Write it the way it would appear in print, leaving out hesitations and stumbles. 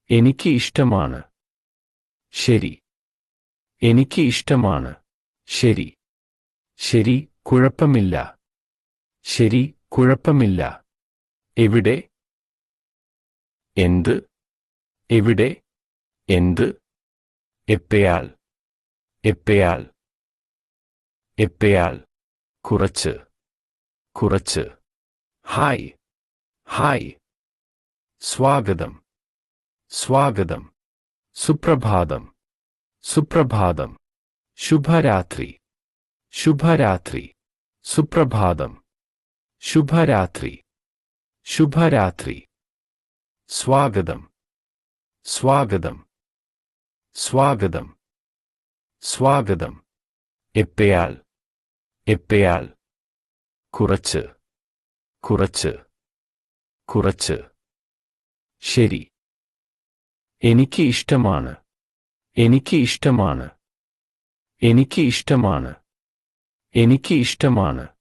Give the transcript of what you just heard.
എനിക്ക് ഇഷ്ടമാണ്. ശരി. എനിക്ക് ഇഷ്ടമാണ്. ശരി. ശരി, കുഴപ്പമില്ല. ശരി, കുഴപ്പമില്ല. എവിടെ? എന്ത്? എവിടെ? എന്ത്? എപ്പയാൾ. എപ്പയാൾ. എപ്പയാൾ. കുറച്ച്. കുറച്ച്. ഹായ്. ഹായ്. സ്വാഗതം. സ്വാഗതം. സുപ്രഭാതം. സുപ്രഭാതം. ശുഭരാത്രി. ശുഭരാത്രി. സുപ്രഭാതം. ശുഭരാത്രി. ശുഭരാത്രി. സ്വാഗതം. സ്വാഗതം. സ്വാഗതം. സ്വാഗതം. എപ്പയാൾ. എപ്പയാൾ. കുറച്ച്. കുറച്ച്. കുറച്ച്. ശരി. എനിക്ക് ഇഷ്ടമാണ്. എനിക്ക് ഇഷ്ടമാണ്. എനിക്ക് ഇഷ്ടമാണ്. എനിക്ക് ഇഷ്ടമാണ്.